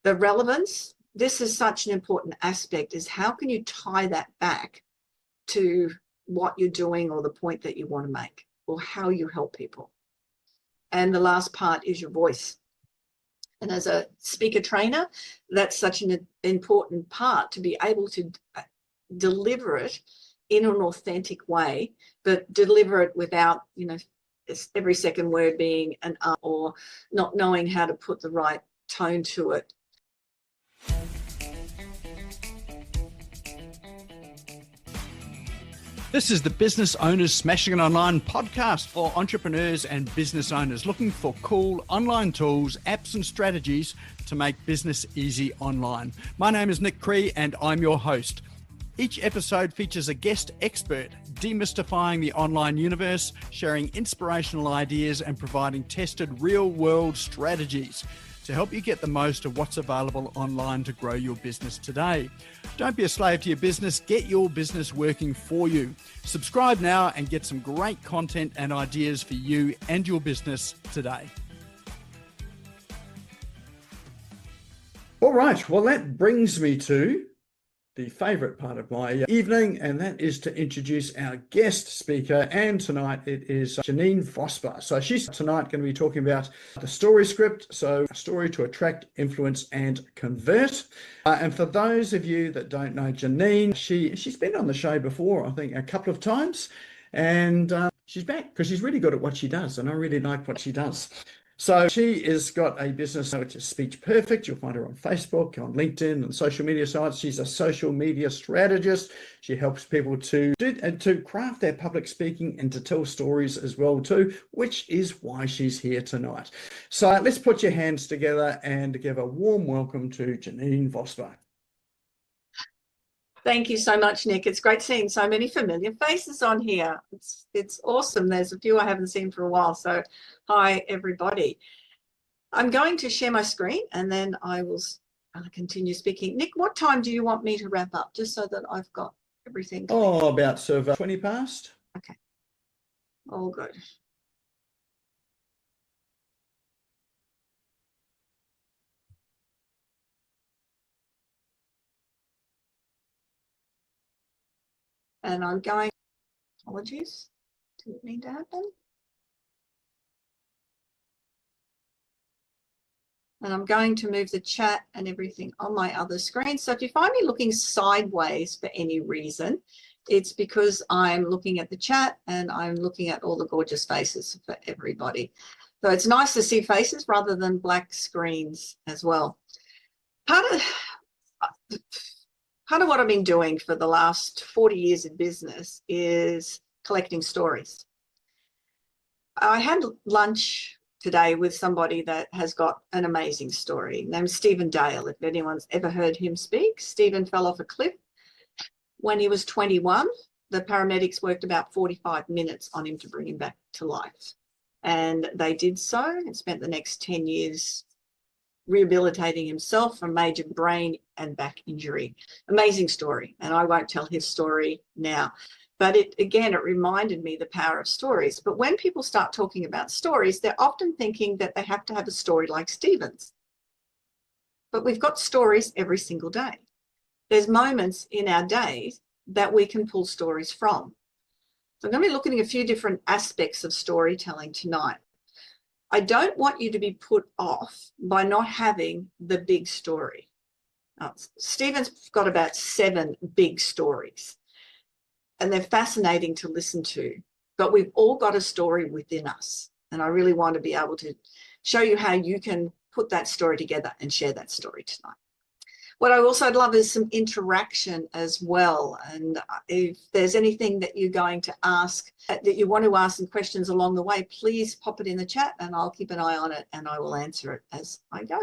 The relevance, this is such an important aspect, is how can you tie that back to what you're doing or the point that you want to make or how you help people. And the last part is your voice. And as a speaker trainer, that's such an important part, to be able to deliver it in an authentic way, but deliver it without, you know, every second word being an or not knowing how to put the right tone to it. This is the Business Owners Smashing It Online podcast for entrepreneurs and business owners looking for cool online tools, apps and strategies to make business easy online. My name is Nick Cree and I'm your host. Each episode features a guest expert demystifying the online universe, sharing inspirational ideas and providing tested real-world strategies to help you get the most of what's available online to grow your business today. Don't be a slave to your business, get your business working for you. Subscribe now and get some great content and ideas for you and your business today. All right, well, that brings me to the favorite part of my evening, and that is to introduce our guest speaker. And tonight it is Janeen Vosper. So she's tonight going to be talking about the story script. So a story to attract, influence, and convert. And for those of you that don't know Janeen, she's been on the show before, I think a couple of times. And she's back because she's really good at what she does. And I really like what she does. So she has got a business which is Speech Perfect. You'll find her on Facebook, on LinkedIn, and social media sites. She's a social media strategist. She helps people to craft their public speaking and to tell stories as well too, which is why she's here tonight. So let's put your hands together and give a warm welcome to Janeen Vosper. Thank you so much, Nick. It's great seeing so many familiar faces on here. It's awesome. There's a few I haven't seen for a while. So hi, everybody. I'm going to share my screen and then I will continue speaking. Nick, what time do you want me to wrap up? Just so that I've got everything clear. Oh, about sort of 20 past. Okay. All good. And I'm going, apologies, didn't mean to happen. And I'm going to move the chat and everything on my other screen. So if you find me looking sideways for any reason, it's because I'm looking at the chat and I'm looking at all the gorgeous faces for everybody. So it's nice to see faces rather than black screens as well. Part of what I've been doing for the last 40 years in business is collecting stories. I had lunch today with somebody that has got an amazing story named Stephen Dale. If anyone's ever heard him speak, Stephen fell off a cliff when he was 21. The paramedics worked about 45 minutes on him to bring him back to life. And they did so and spent the next 10 years rehabilitating himself from major brain and back injury. Amazing story. And I won't tell his story now. But it reminded me the power of stories. But when people start talking about stories, they're often thinking that they have to have a story like Stephen's. But we've got stories every single day. There's moments in our days that we can pull stories from. So I'm going to be looking at a few different aspects of storytelling tonight. I don't want you to be put off by not having the big story. Stephen's got about 7 big stories, and they're fascinating to listen to, but we've all got a story within us. And I really want to be able to show you how you can put that story together and share that story tonight. What I also love is some interaction as well. And if there's anything that you're going to ask, that you want to ask some questions along the way, please pop it in the chat and I'll keep an eye on it and I will answer it as I go.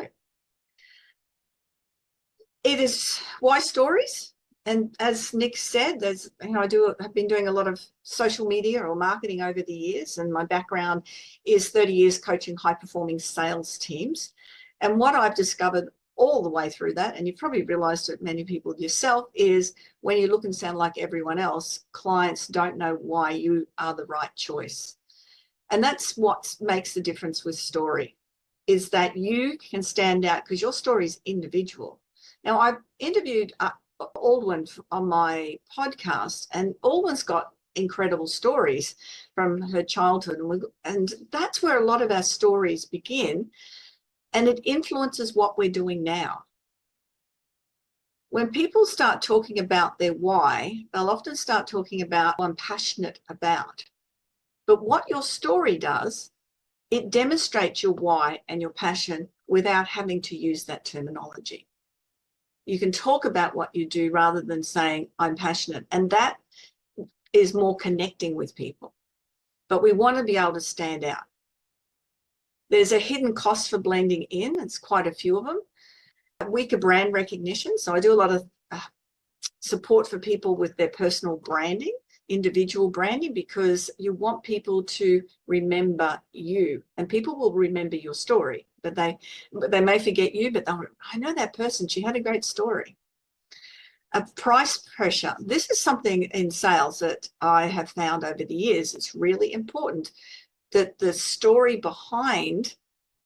It is why stories? And as Nick said, I've been doing a lot of social media or marketing over the years, and my background is 30 years coaching high-performing sales teams. And what I've discovered all the way through that, and you've probably realized it, many people yourself, is when you look and sound like everyone else, clients don't know why you are the right choice. And that's what makes the difference with story. is that you can stand out because your story is individual. Now, I've interviewed Aldwyn on my podcast, and Aldwyn's got incredible stories from her childhood. And that's where a lot of our stories begin, and it influences what we're doing now. When people start talking about their why, they'll often start talking about what I'm passionate about. But what your story does, it demonstrates your why and your passion without having to use that terminology. You can talk about what you do rather than saying, I'm passionate. And that is more connecting with people. But we want to be able to stand out. There's a hidden cost for blending in. It's quite a few of them. Weaker brand recognition. So I do a lot of support for people with their personal branding, individual branding, because you want people to remember you, and people will remember your story, but they may forget you, but I know that person, she had a great story. A price pressure. This is something in sales that I have found over the years. It's really important that the story behind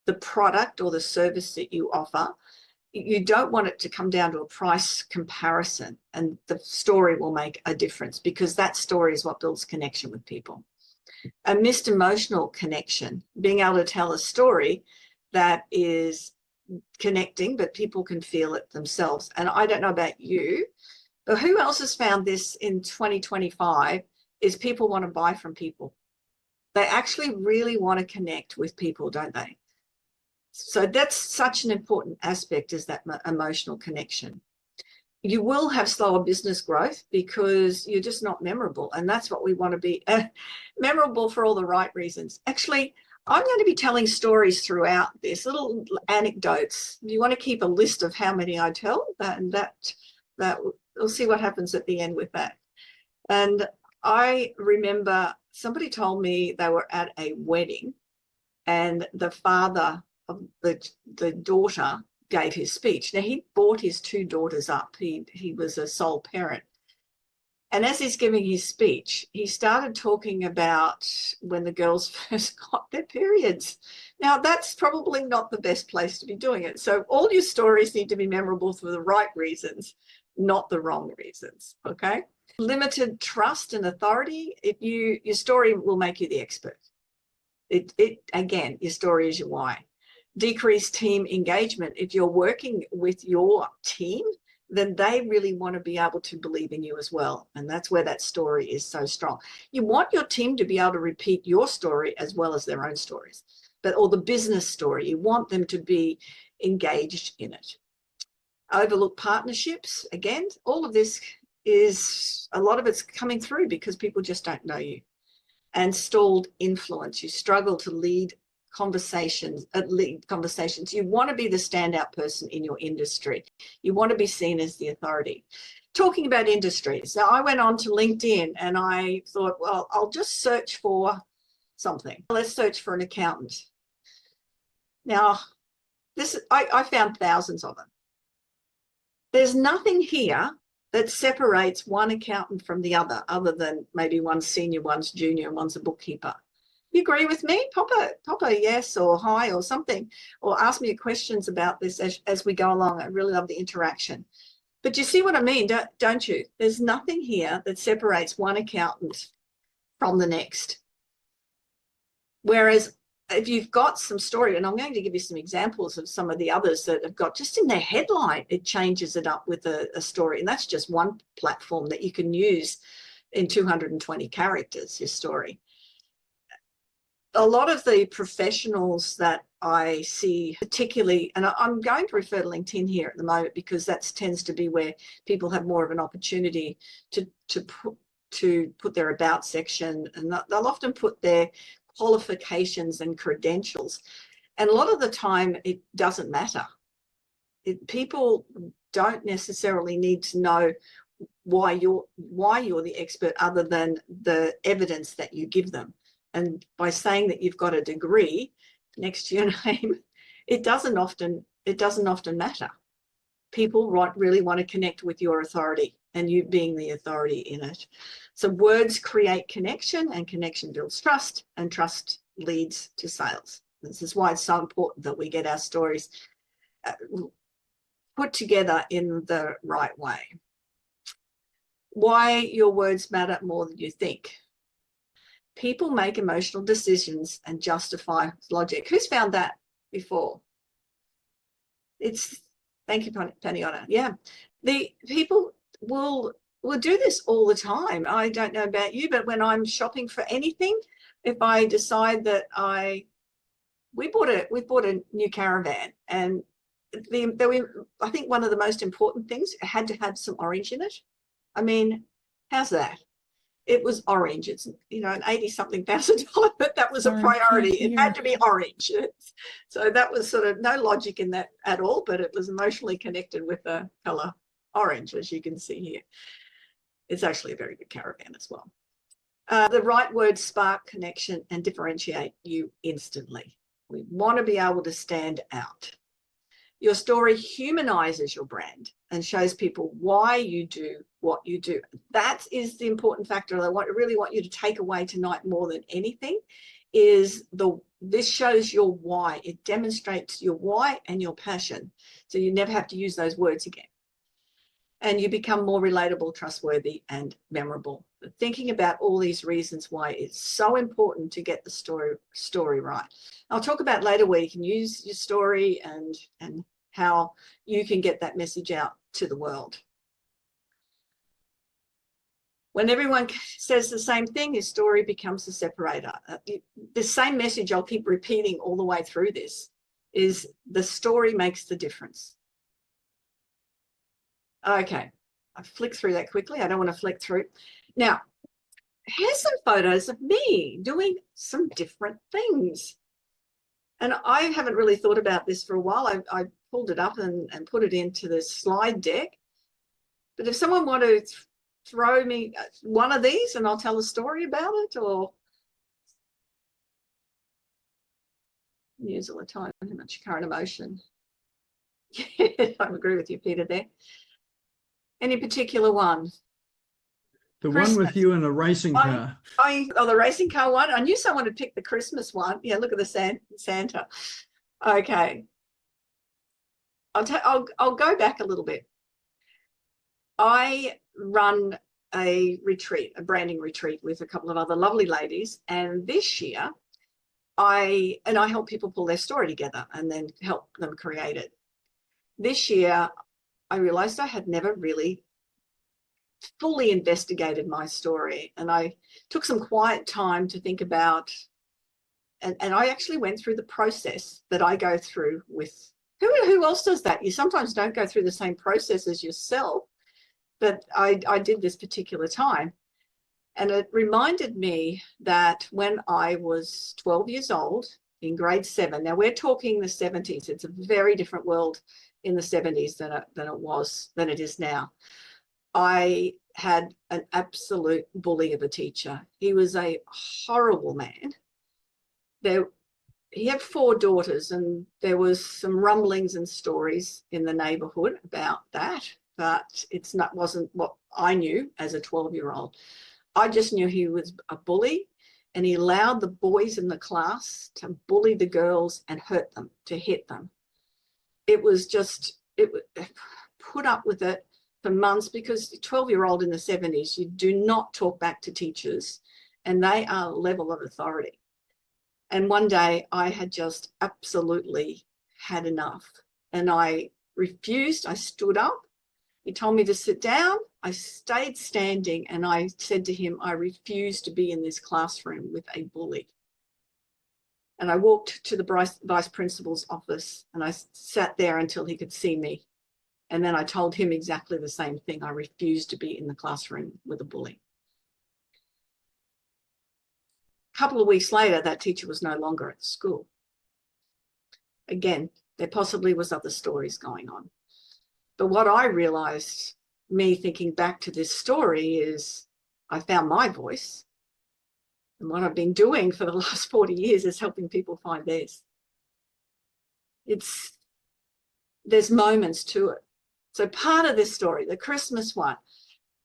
the product or the service that you offer, you don't want it to come down to a price comparison, and the story will make a difference, because that story is what builds connection with people. A missed emotional connection, being able to tell a story that is connecting, but people can feel it themselves. And I don't know about you, but who else has found this in 2025 is people want to buy from people. They actually really want to connect with people, don't they? So that's such an important aspect, is that emotional connection. You will have slower business growth because you're just not memorable. And that's what we want to be, memorable for all the right reasons. Actually, I'm going to be telling stories throughout this, little anecdotes. You want to keep a list of how many I tell, and that we'll see what happens at the end with that. And I remember somebody told me they were at a wedding, and the father of the daughter gave his speech. Now, he brought his two daughters up. He was a sole parent. And as he's giving his speech, he started talking about when the girls first got their periods. Now, that's probably not the best place to be doing it. So all your stories need to be memorable for the right reasons, not the wrong reasons, okay? Limited trust and authority. Your story will make you the expert. Again, your story is your why. Decreased team engagement. If you're working with your team, then they really want to be able to believe in you as well. And that's where that story is so strong. You want your team to be able to repeat your story as well as their own stories, or the business story. You want them to be engaged in it. Overlooked partnerships. Again, all of this is, a lot of it's coming through because people just don't know you. And stalled influence. You struggle to lead conversations. You want to be the standout person in your industry. You want to be seen as the authority. Talking about industries. Now, I went on to LinkedIn and I thought, well, I'll just search for something. Let's search for an accountant. Now, I found thousands of them. There's nothing here that separates one accountant from the other than maybe one's senior, one's junior, and one's a bookkeeper. You agree with me? Pop a yes or hi or something, or ask me questions about this as we go along. I really love the interaction. But you see what I mean, don't you? There's nothing here that separates one accountant from the next. Whereas if you've got some story, and I'm going to give you some examples of some of the others that have got just in their headline, it changes it up with a story. And that's just one platform that you can use in 220 characters, your story. A lot of the professionals that I see, particularly, and I'm going to refer to LinkedIn here at the moment because that tends to be where people have more of an opportunity to put their about section, and they'll often put their qualifications and credentials. And a lot of the time it doesn't matter. People don't necessarily need to know why you're the expert other than the evidence that you give them. And by saying that you've got a degree next to your name, it doesn't often matter. People really want to connect with your authority and you being the authority in it. So words create connection, and connection builds trust, and trust leads to sales. This is why it's so important that we get our stories put together in the right way. Why your words matter more than you think. People make emotional decisions and justify logic. Who's found that before? Thank you, Paniona. Yeah, the people will do this all the time. I don't know about you, but when I'm shopping for anything, if I decide that we bought a new caravan, and I think one of the most important things, it had to have some orange in it. I mean, how's that? It was orange. It's, you know, an $80-something thousand, but that was a priority. It had to be orange. So that was sort of no logic in that at all, but it was emotionally connected with the color orange, as you can see here. It's actually a very good caravan as well. The right words spark connection and differentiate you instantly. We want to be able to stand out. Your story humanizes your brand and shows people why you do what you do. That is the important factor that I really want you to take away tonight more than anything, is this shows your why. It demonstrates your why and your passion. So you never have to use those words again. And you become more relatable, trustworthy, and memorable. But thinking about all these reasons why it's so important to get the story right. I'll talk about later where you can use your story and how you can get that message out to the world. When everyone says the same thing, your story becomes a separator. The same message I'll keep repeating all the way through this is the story makes the difference. Okay, I flicked through that quickly. I don't want to flick through. Now, here's some photos of me doing some different things. And I haven't really thought about this for a while. I pulled it up and put it into the slide deck. But if someone wanted to throw me one of these and I'll tell a story about it, or use all the time, too much current emotion. Yeah, I agree with you, Peter, there. Any particular one? The Christmas. one with you in a racing car. The racing car one. I knew someone had picked the Christmas one. Yeah, look at the Santa. Okay. I'll go back a little bit. I run a retreat, a branding retreat with a couple of other lovely ladies. And this year, I help people pull their story together and then help them create it. This year, I realized I had never really fully investigated my story, and I took some quiet time to think about, and I actually went through the process that I go through with, who else does that? You sometimes don't go through the same process as yourself, but I did this particular time. And it reminded me that when I was 12 years old in grade 7, now we're talking the 70s, it's a very different world in the 70s than it is now. I had an absolute bully of a teacher. He was a horrible man. He had 4 daughters, and there was some rumblings and stories in the neighborhood about that, but wasn't what I knew as a 12-year-old. I just knew he was a bully, and he allowed the boys in the class to bully the girls and hurt them, to hit them. It put up with it for months, because 12-year-old in the 70s, you do not talk back to teachers, and they are a level of authority. And one day I had just absolutely had enough, and I refused. I stood up. He told me to sit down. I stayed standing, and I said to him, I refuse to be in this classroom with a bully. And I walked to the vice principal's office, and I sat there until he could see me. And then I told him exactly the same thing. I refused to be in the classroom with a bully. A couple of weeks later, that teacher was no longer at the school. Again, there possibly was other stories going on. But what I realized, me thinking back to this story, is I found my voice. And what I've been doing for the last 40 years is helping people find theirs. There's moments to it. So part of this story, the Christmas one,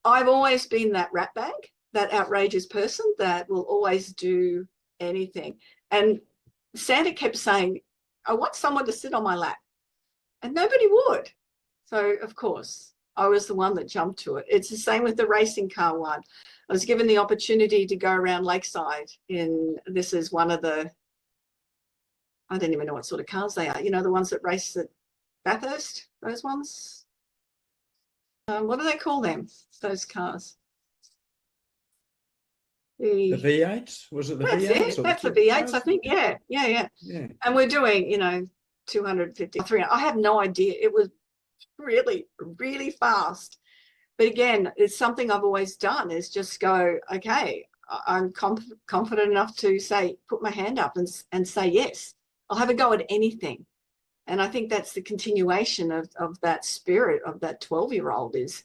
I've always been that rat bag, that outrageous person that will always do anything. And Santa kept saying, I want someone to sit on my lap. And nobody would. So, of course, I was the one that jumped to it. It's the same with the racing car one. I was given the opportunity to go around Lakeside this is one of the, I don't even know what sort of cars they are. You know, the ones that race at Bathurst, those ones. What do they call them, those cars? The V8s? Was it the V8s? That's the V8s, I think. Yeah. And we're doing, 250, 300. I have no idea. It was really, really fast. But again, it's something I've always done, is just go, okay, I'm confident enough to say, put my hand up and say yes. I'll have a go at anything. And I think that's the continuation of that spirit of that 12-year-old is,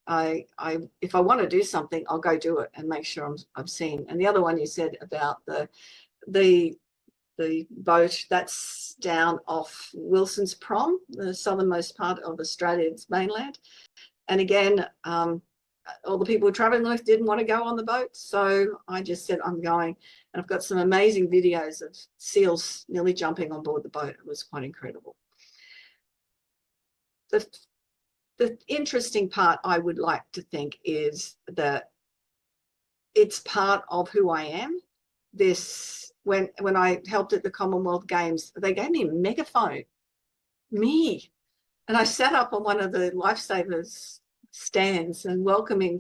if I want to do something, I'll go do it and make sure I'm seen. And the other one you said about the boat, that's down off Wilson's Prom, the southernmost part of Australia's mainland. And again, all the people traveling with didn't want to go on the boat. So I just said, I'm going. And I've got some amazing videos of seals nearly jumping on board the boat. It was quite incredible. The interesting part, I would like to think, is that it's part of who I am. When I helped at the Commonwealth Games, they gave me a megaphone, and I sat up on one of the lifesavers stands and welcoming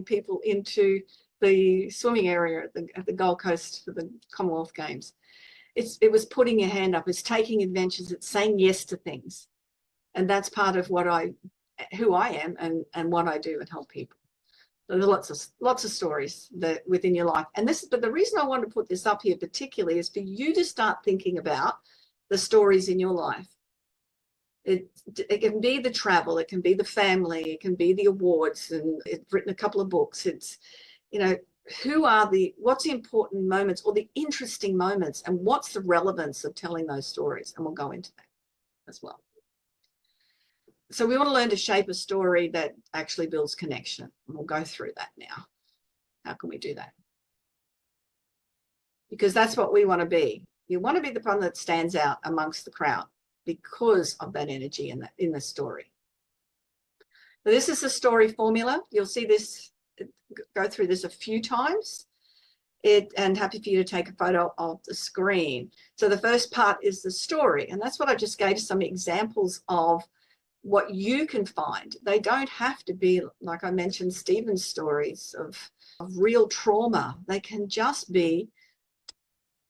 people into the swimming area at the Gold Coast for the Commonwealth Games. It was putting your hand up, it's taking adventures, it's saying yes to things. And that's part of who I am and what I do and help people. So there's lots of stories that within your life. But the reason I want to put this up here particularly is for you to start thinking about the stories in your life. It can be the travel, it can be the family, it can be the awards, and it's written a couple of books. It's, what's the important moments or the interesting moments, and what's the relevance of telling those stories? And we'll go into that as well. So we want to learn to shape a story that actually builds connection. And we'll go through that now. How can we do that? Because that's what we want to be. You want to be the one that stands out amongst the crowd because of that energy in the story. So this is the story formula. You'll see this, go through this a few times. And happy for you to take a photo of the screen. So the first part is the story. And that's what I just gave some examples of what you can find. They don't have to be, like I mentioned, Stephen's stories of real trauma. They can just be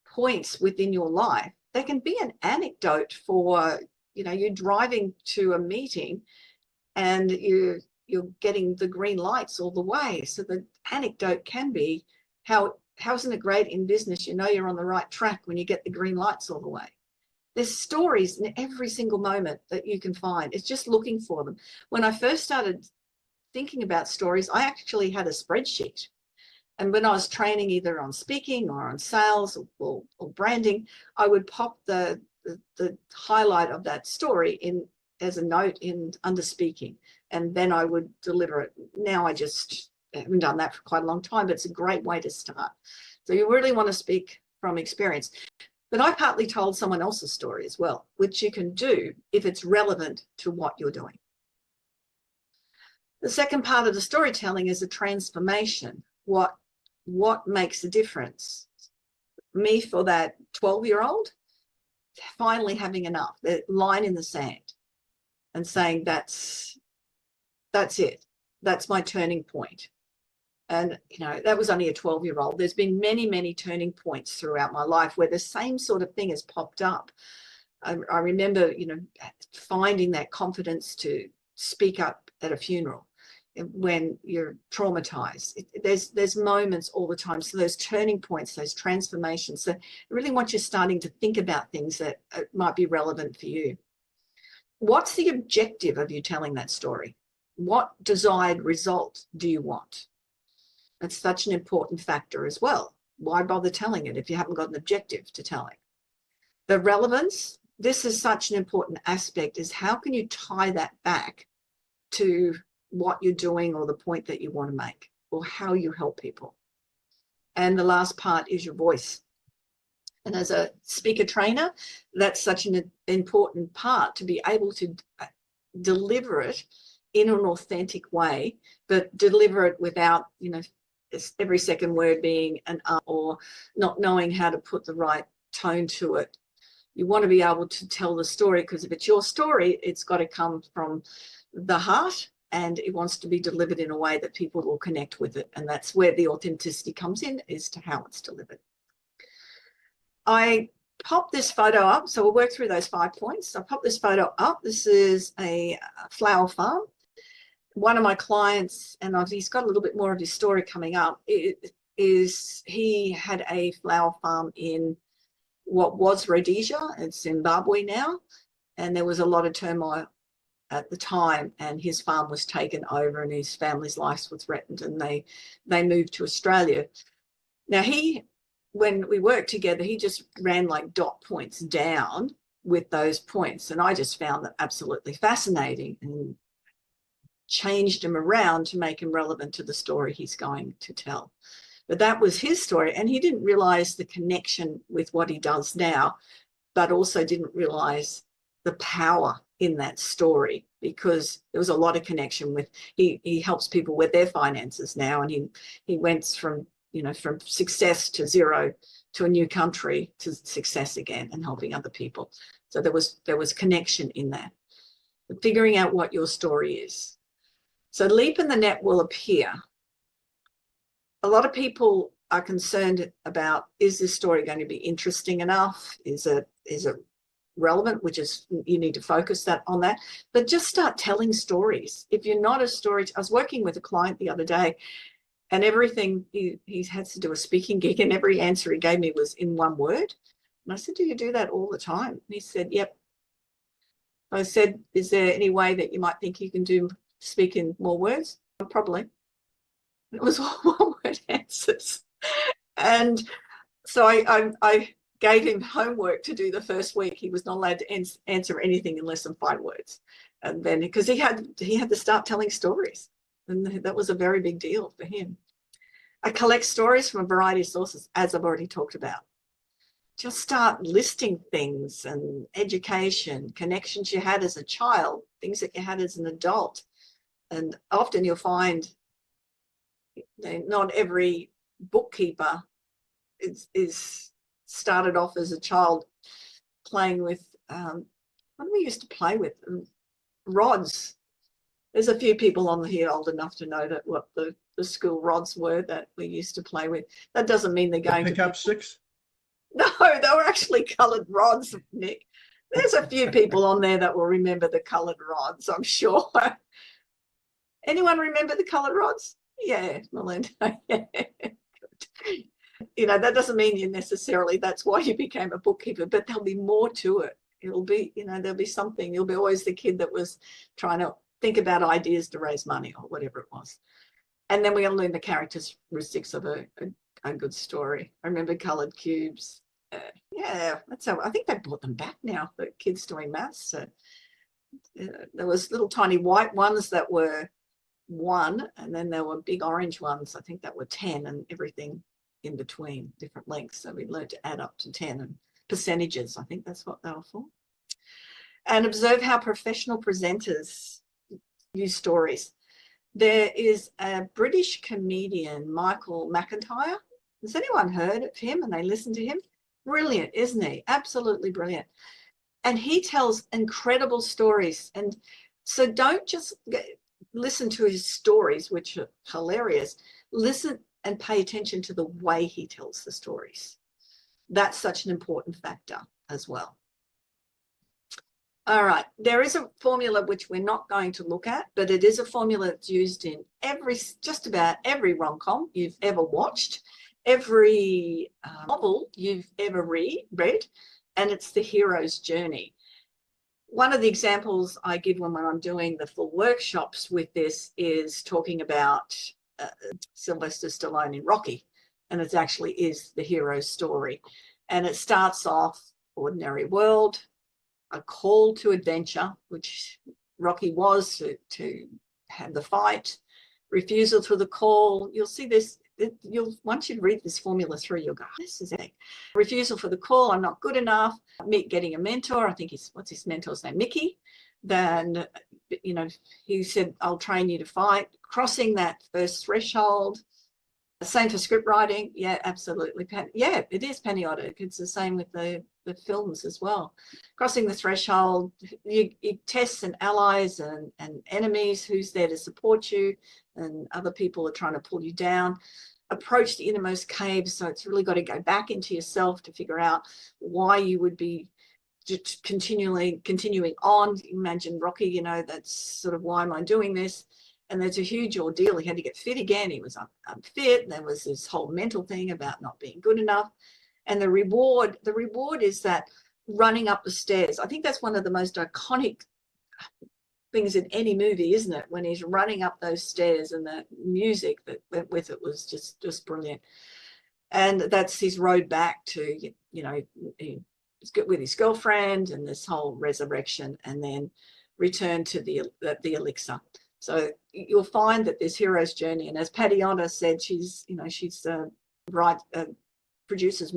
points within your life. They can be an anecdote for, you're driving to a meeting and you're getting the green lights all the way. So the anecdote can be, how isn't it great in business? You're on the right track when you get the green lights all the way. There's stories in every single moment that you can find. It's just looking for them. When I first started thinking about stories, I actually had a spreadsheet. And when I was training either on speaking or on sales or branding, I would pop the highlight of that story in as a note under speaking, and then I would deliver it. Now I haven't done that for quite a long time, but it's a great way to start. So you really want to speak from experience. But I partly told someone else's story as well, which you can do if it's relevant to what you're doing. The second part of the storytelling is a transformation. What makes a difference? Me, for that 12-year-old, finally having enough, the line in the sand, and saying that's it. That's my turning point. And, that was only a 12-year-old. There's been many, many turning points throughout my life where the same sort of thing has popped up. I remember, finding that confidence to speak up at a funeral when you're traumatized. There's moments all the time. So those turning points, those transformations. So I really want you starting to think about things that might be relevant for you. What's the objective of you telling that story? What desired result do you want? That's such an important factor as well. Why bother telling it if you haven't got an objective to telling? The relevance, this is such an important aspect, is how can you tie that back to what you're doing or the point that you want to make or how you help people. And the last part is your voice. And as a speaker trainer, that's such an important part, to be able to deliver it in an authentic way, but deliver it without, every second word being an or not knowing how to put the right tone to it. You want to be able to tell the story, because if it's your story, it's got to come from the heart, and it wants to be delivered in a way that people will connect with it. And that's where the authenticity comes in, is to how it's delivered. I popped this photo up, so we'll work through those 5 points. I popped this photo up. This is a flower farm. One of my clients, and he's got a little bit more of his story coming up, is he had a flower farm in what was Rhodesia. It's Zimbabwe now, and there was a lot of turmoil at the time, and his farm was taken over and his family's lives were threatened, and they moved to Australia. Now, when we worked together, he just ran like dot points down with those points, and I just found that absolutely fascinating and changed him around to make him relevant to the story he's going to tell. But that was his story, and he didn't realize the connection with what he does now, but also didn't realize the power in that story, because there was a lot of connection with, he helps people with their finances now, and he went from success to zero to a new country to success again, and helping other people. So there was connection in that. But figuring out what your story is. So leap in the net will appear. A lot of people are concerned about, is this story going to be interesting enough? Is it relevant? Which is, you need to focus on that. But just start telling stories. If you're not a storyteller, I was working with a client the other day, and everything, he had to do a speaking gig, and every answer he gave me was in one word. And I said, do you do that all the time? And he said, yep. I said, is there any way that you might think you can speak in more words? Probably. It was all one-word answers. And so I gave him homework to do the first week. He was not allowed to answer anything in less than 5 words. And then, because he had to start telling stories. And that was a very big deal for him. I collect stories from a variety of sources, as I've already talked about. Just start listing things, and education, connections you had as a child, things that you had as an adult. And often you'll find not every bookkeeper is started off as a child playing with, what do we used to play with? Rods. There's a few people on here old enough to know that what the school rods were that we used to play with. That doesn't mean they're going to pick up sticks. No, they were actually coloured rods, Nick. There's a few people on there that will remember the coloured rods, I'm sure. Anyone remember the coloured rods? Yeah, Melinda. Yeah. That doesn't mean you necessarily, that's why you became a bookkeeper, but there'll be more to it. It'll be, there'll be something. You'll be always the kid that was trying to think about ideas to raise money or whatever it was. And then we're going to learn the characteristics of a good story. I remember coloured cubes. Yeah, that's how, I think they brought them back now, the kids doing maths. So, there was little tiny white ones that were 1, and then there were big orange ones, I think that were 10, and everything in between, different lengths. So we learned to add up to 10, and percentages, I think that's what they were for. And observe how professional presenters use stories. There is a British comedian, Michael McIntyre. Has anyone heard of him and they listen to him? Brilliant, isn't he? Absolutely brilliant. And he tells incredible stories. And so don't just listen to his stories, which are hilarious. Listen and pay attention to the way he tells the stories. That's such an important factor as well. All right, there is a formula which we're not going to look at, but it is a formula that's used in just about every rom-com you've ever watched, every novel you've ever read, and it's the hero's journey. One of the examples I give when I'm doing the full workshops with this is talking about Sylvester Stallone in Rocky, and it actually is the hero's story. And it starts off ordinary world, a call to adventure, which Rocky was to have the fight, refusal to the call. You'll see this you'll, once you read this formula through, you'll go, this is it. Refusal for the call, I'm not good enough. Getting a mentor, I think what's his mentor's name? Mickey. Then, you know, he said, I'll train you to fight. Crossing that first threshold. Same for script writing. Yeah, absolutely. Yeah, it is paniotic. It's the same with the films as well. Crossing the threshold, you test and allies and enemies, who's there to support you, and other people are trying to pull you down. Approach the innermost caves. So it's really got to go back into yourself to figure out why you would be just continuing on. Imagine Rocky, you know, that's sort of, why am I doing this? And there's a huge ordeal. He had to get fit again. He was unfit. There was this whole mental thing about not being good enough. And the reward is that running up the stairs. I think that's one of the most iconic things in any movie, isn't it? When he's running up those stairs, and the music that went with it was just brilliant. And that's his road back to, you know, he's with his girlfriend, and this whole resurrection, and then return to the elixir. So you'll find that this hero's journey, and as Patty Otter said, she's produces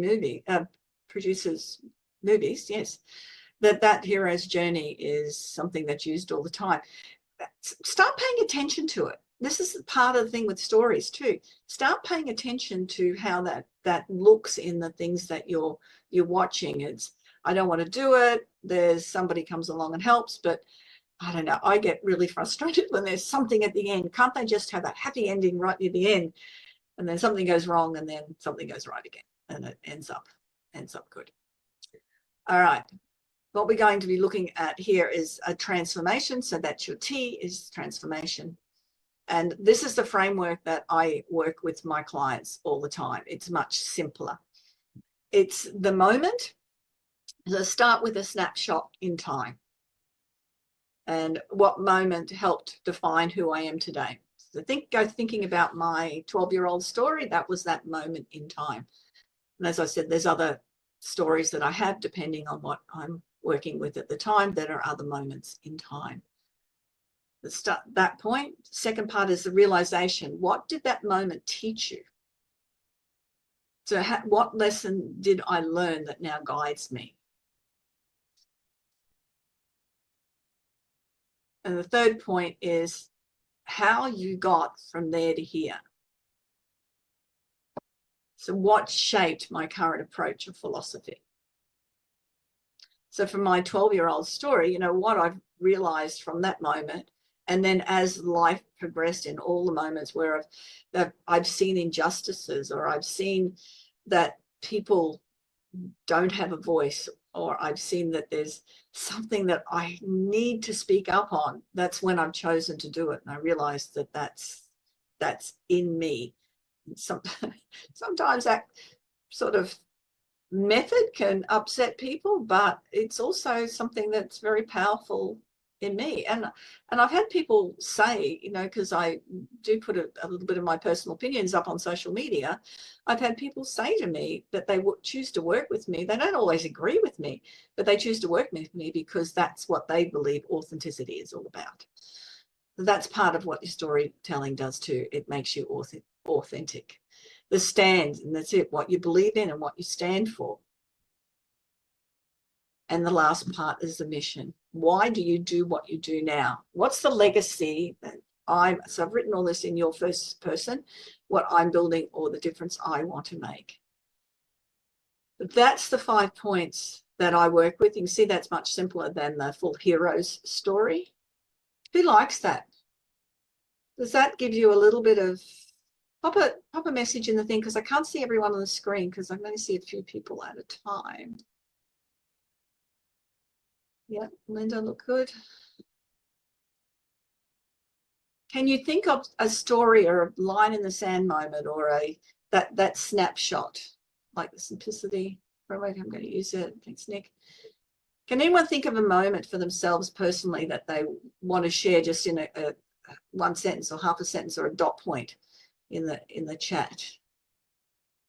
movies, yes, that hero's journey is something that's used all the time. Start paying attention to it. This is part of the thing with stories too. Start paying attention to how that looks in the things that you're watching. It's, I don't want to do it. There's somebody comes along and helps, but I don't know, I get really frustrated when there's something at the end. Can't they just have a happy ending right near the end? And then something goes wrong, and then something goes right again, and it ends up good. All right. What we're going to be looking at here is a transformation. So that's your T, is transformation. And this is the framework that I work with my clients all the time. It's much simpler. It's the moment. So start with a snapshot in time. And what moment helped define who I am today. So thinking about my 12-year-old story, that was that moment in time. And as I said, there's other stories that I have, depending on what I'm working with at the time, that are other moments in time. That point. Second part is the realization. What did that moment teach you? So what lesson did I learn that now guides me? And the third point is how you got from there to here. So what shaped my current approach of philosophy? So from my 12-year-old story, you know, what I've realized from that moment, and then as life progressed in all the moments where I've seen injustices, or I've seen that people don't have a voice, or I've seen that there's something that I need to speak up on, that's when I've chosen to do it. And I realized that that's in me. Sometimes that sort of method can upset people, but it's also something that's very powerful in me. And I've had people say, you know, because I do put a little bit of my personal opinions up on social media, I've had people say to me that they would choose to work with me. They don't always agree with me, but they choose to work with me because that's what they believe authenticity is all about. That's part of what your storytelling does too. It makes you authentic. The stand, and that's it, what you believe in and what you stand for. And the last part is the mission. Why do you do what you do now? What's the legacy that so I've written all this in your first person, what I'm building, or the difference I want to make. But that's the 5 points that I work with. You can see that's much simpler than the full hero's story. Who likes that? Does that give you a little bit of, pop a message in the thing, because I can't see everyone on the screen because I can only see a few people at a time. Yeah, Linda, look good. Can you think of a story or a line in the sand moment, or that snapshot, like the simplicity framework? I'm going to use it. Thanks, Nick. Can anyone think of a moment for themselves personally that they want to share, just in a one sentence or half a sentence or a dot point in the chat?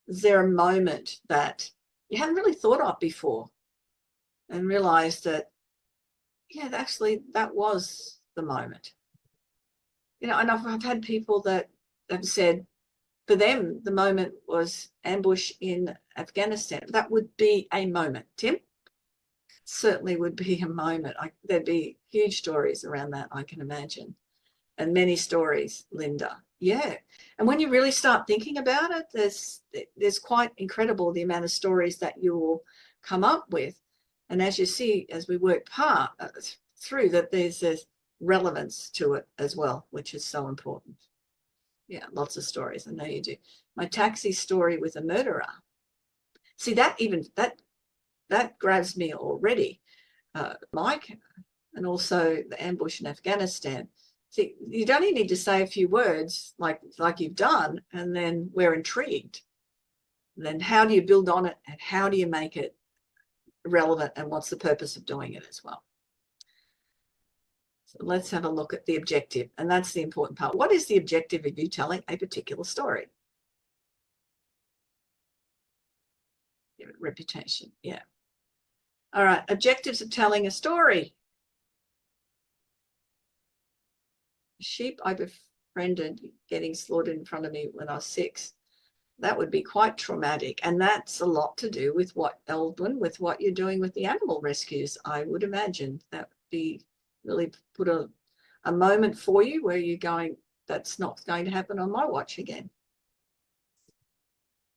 Is there a moment that you hadn't really thought of before and realized that, yeah, actually that was the moment? You know, and I've had people that have said, For them, the moment was ambush in Afghanistan. That would be a moment. Tim? Certainly would be a moment. There'd be huge stories around that, I can imagine. And many stories, Linda. Yeah. And when you really start thinking about it, there's quite incredible the amount of stories that you will come up with. And as you see, as we work through that, there's this relevance to it as well, which is so important. Yeah, lots of stories. I know you do. My taxi story with a murderer. See, that grabs me already. Mike, and also the ambush in Afghanistan. See, you don't even need to say a few words like you've done, and then we're intrigued. Then how do you build on it, and how do you make it relevant, and what's the purpose of doing it as well? So let's have a look at the objective, and that's the important part. What is the objective of you telling a particular story? Reputation, yeah. All right, objectives of telling a story. Sheep I befriended getting slaughtered in front of me when I was 6. That would be quite traumatic. And that's a lot to do with what you're doing with the animal rescues, I would imagine. That would be really put a moment for you where you're going, that's not going to happen on my watch again.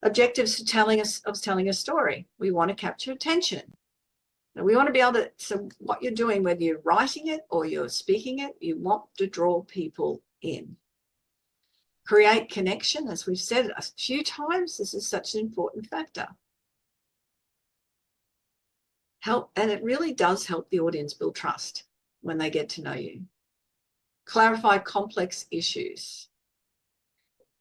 Objectives of telling a story. We want to capture attention. And we want to be able to, so what you're doing, whether you're writing it or you're speaking it, you want to draw people in. Create connection, as we've said a few times, this is such an important factor. Help, and it really does help the audience build trust when they get to know you. Clarify complex issues.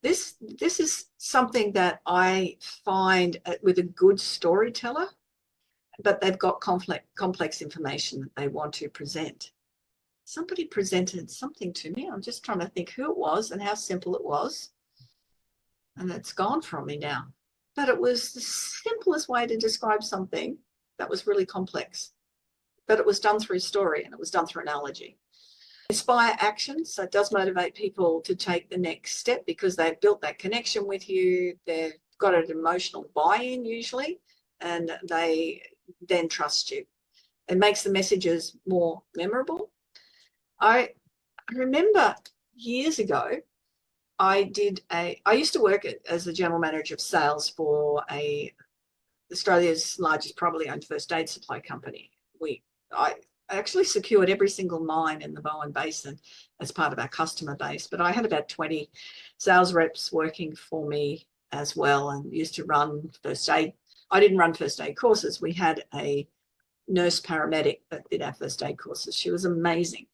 This is something that I find with a good storyteller, but they've got complex information that they want to present. Somebody presented something to me. I'm just trying to think who it was and how simple it was. And it's gone from me now. But it was the simplest way to describe something that was really complex. But it was done through story, and it was done through analogy. Inspire action. So it does motivate people to take the next step because they've built that connection with you. They've got an emotional buy-in usually, and they then trust you. It makes the messages more memorable. I remember years ago, I used to work as the general manager of sales for Australia's largest privately owned first aid supply company. I actually secured every single mine in the Bowen Basin as part of our customer base, but I had about 20 sales reps working for me as well, and used to run first aid. I didn't run first aid courses. We had a nurse paramedic that did our first aid courses. She was amazing.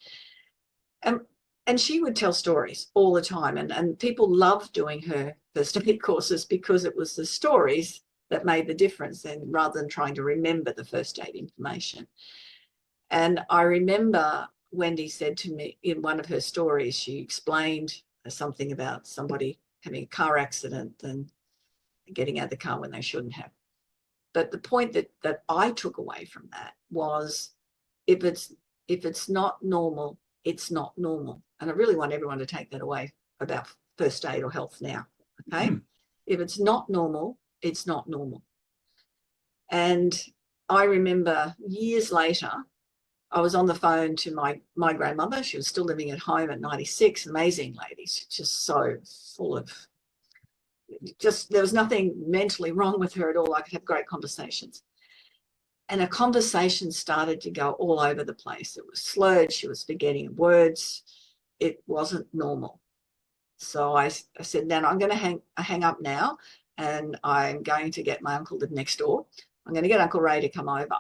And she would tell stories all the time. And people loved doing her first aid courses because it was the stories that made the difference, and rather than trying to remember the first aid information. And I remember Wendy said to me in one of her stories, she explained something about somebody having a car accident and getting out of the car when they shouldn't have. But the point that I took away from that was, if it's not normal, it's not normal. And I really want everyone to take that away about first aid or health now, okay? If it's not normal, it's not normal. And I remember years later, I was on the phone to my grandmother. She was still living at home at 96, amazing lady, just so full of, there was nothing mentally wrong with her at all. I could have great conversations. And a conversation started to go all over the place. It was slurred. She was forgetting words. It wasn't normal. So I said, Nan, I'm going to hang up now, and I'm going to get my uncle next door. I'm going to get Uncle Ray to come over,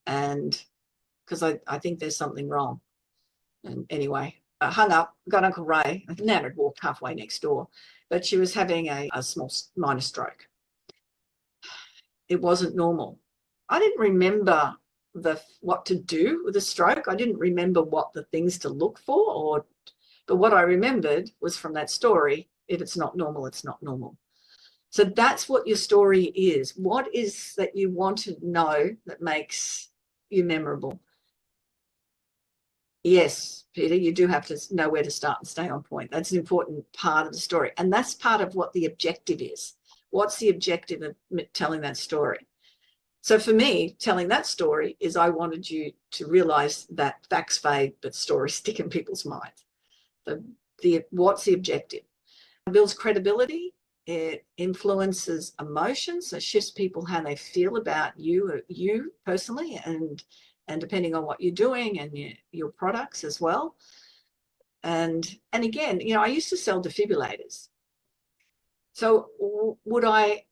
and because I think there's something wrong. And anyway, I hung up, got Uncle Ray. Nan had walked halfway next door, but she was having a small minor stroke. It wasn't normal. I didn't remember what to do with a stroke. I didn't remember what the things to look for, but what I remembered was from that story, if it's not normal, it's not normal. So that's what your story is. What is that you want to know that makes you memorable? Yes, Peter, you do have to know where to start and stay on point. That's an important part of the story. And that's part of what the objective is. What's the objective of telling that story? So for me, telling that story is I wanted you to realize that facts fade, but stories stick in people's minds. What's the objective? It builds credibility. It influences emotions. So it shifts people how they feel about you personally, and depending on what you're doing and your products as well. And again, I used to sell defibrillators. So I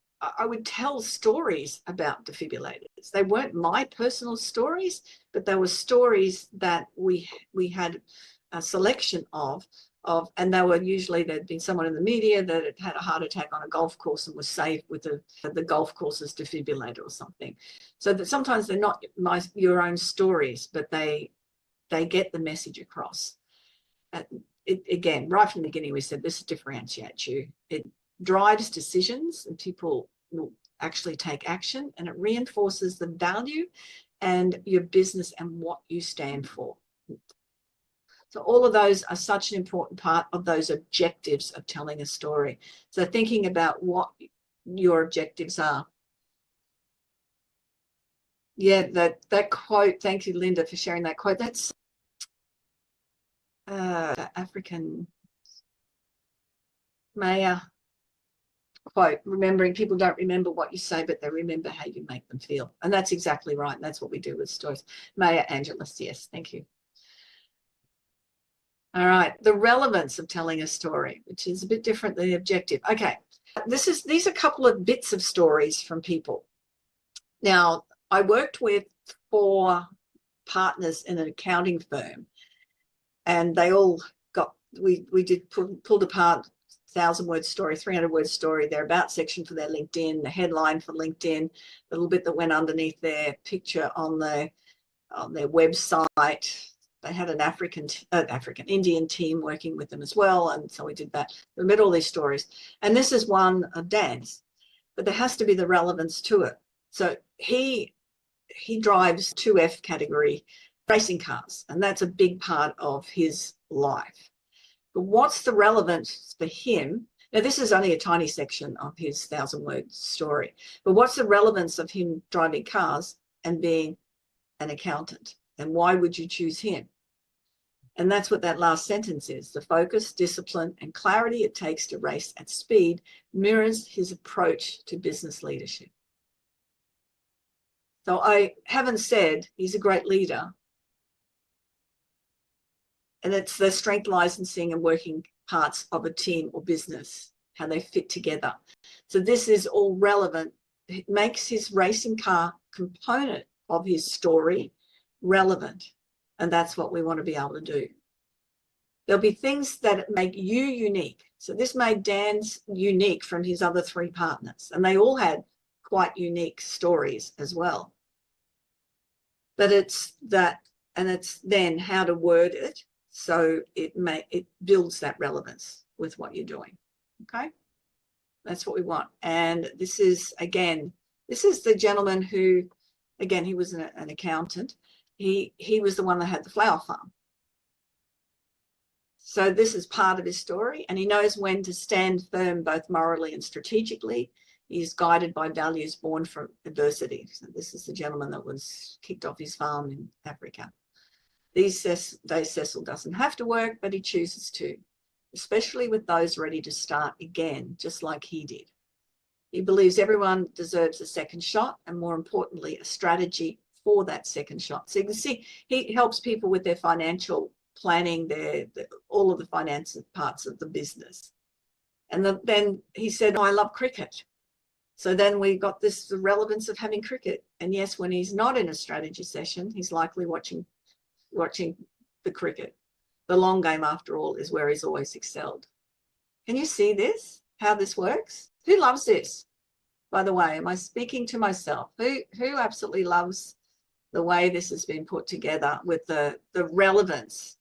would tell stories about defibrillators. They weren't my personal stories, but they were stories that we had a selection of, and they were usually, there'd been someone in the media that had had a heart attack on a golf course and was saved with the golf course's defibrillator or something. So that sometimes they're not your own stories, but they get the message across. Again, right from the beginning, we said this differentiates you. It drives decisions, and people will actually take action, and it reinforces the value and your business and what you stand for. So all of those are such an important part of those objectives of telling a story. So thinking about what your objectives are. Yeah, that quote, thank you, Linda, for sharing that quote. That's African Maya quote, remembering people don't remember what you say, but they remember how you make them feel. And that's exactly right. And that's what we do with stories. Maya Angelus, yes, thank you. All right, the relevance of telling a story, which is a bit different than the objective. Okay, these are a couple of bits of stories from people. Now, I worked with 4 partners in an accounting firm, and they all got, we did pulled apart 1,000-word story, 300-word story, their about section for their LinkedIn, the headline for LinkedIn, the little bit that went underneath their picture on their website. They had an Indian team working with them as well, and so we did that. We met all these stories, and this is one of Dan's, but there has to be the relevance to it. So he drives 2F category racing cars, and that's a big part of his life. But what's the relevance for him? Now, this is only a tiny section of his 1,000-word story, but what's the relevance of him driving cars and being an accountant? And why would you choose him? And that's what that last sentence is. The focus, discipline, and clarity it takes to race at speed mirrors his approach to business leadership. So I haven't said he's a great leader. And it's the strength, licensing, and working parts of a team or business, how they fit together. So this is all relevant. It makes his racing car component of his story relevant. And that's what we want to be able to do. There'll be things that make you unique. So this made Dan's unique from his other 3 partners. And they all had quite unique stories as well. But it's that, and it's then how to word it so it builds that relevance with what you're doing. Okay? That's what we want. And this is, again, this is the gentleman who, again, he was an accountant. He was the one that had the flower farm. So this is part of his story, and he knows when to stand firm both morally and strategically. He's guided by values born from adversity. So this is the gentleman that was kicked off his farm in Africa. These days Cecil doesn't have to work, but he chooses to, especially with those ready to start again, just like he did. He believes everyone deserves a second shot, and more importantly, a strategy for that second shot. So you can see he helps people with their financial planning, all of the finance parts of the business. And then he said, I love cricket. So then we got the relevance of having cricket. And yes, when he's not in a strategy session, he's likely watching the cricket. The long game, after all, is where he's always excelled. Can you see this, how this works? Who loves this? By the way, am I speaking to myself? Who absolutely loves the way this has been put together with the relevance?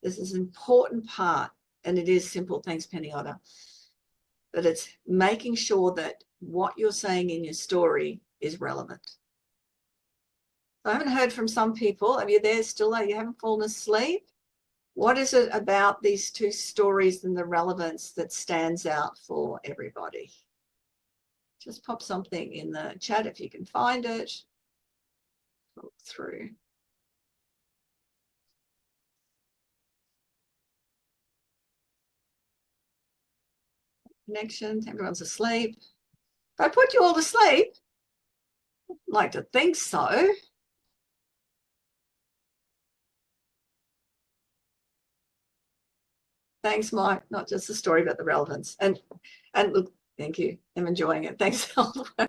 This is an important part, and it is simple. Thanks, Penny Otter. But it's making sure that what you're saying in your story is relevant. I haven't heard from some people. Are you there still? Are you haven't fallen asleep? What is it about these two stories and the relevance that stands out for everybody? Just pop something in the chat if you can find it. Look through. Connections, everyone's asleep. If I put you all to sleep, I'd like to think so. Thanks, Mike. Not just the story, but the relevance. And look, thank you. I'm enjoying it. Thanks. Obviously,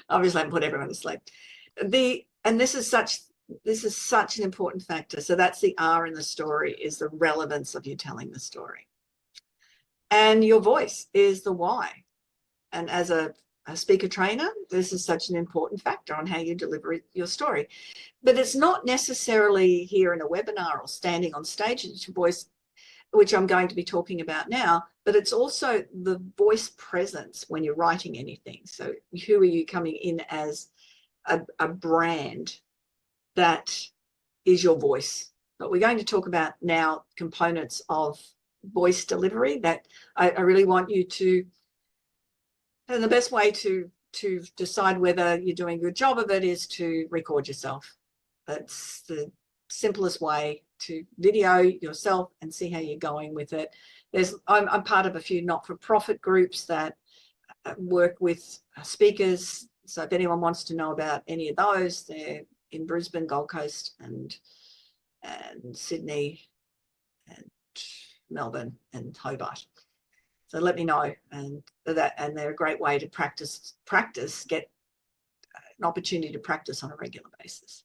I haven't put everyone to sleep. This is such an important factor. So that's the R in the story, is the relevance of you telling the story. And your voice is the why. And as a speaker trainer, this is such an important factor on how you deliver your story. But it's not necessarily here in a webinar or standing on stage with your voice, which I'm going to be talking about now, but it's also the voice presence when you're writing anything. So who are you coming in as a brand that is your voice? But we're going to talk about now components of voice delivery that I really want you to, and the best way to decide whether you're doing a good job of it is to record yourself. That's the simplest way to video yourself and see how you're going with it. I'm part of a few not-for-profit groups that work with speakers. So if anyone wants to know about any of those, they're in Brisbane, Gold Coast, and Sydney, and Melbourne, and Hobart. So let me know, and they're a great way to practice, get an opportunity to practice on a regular basis.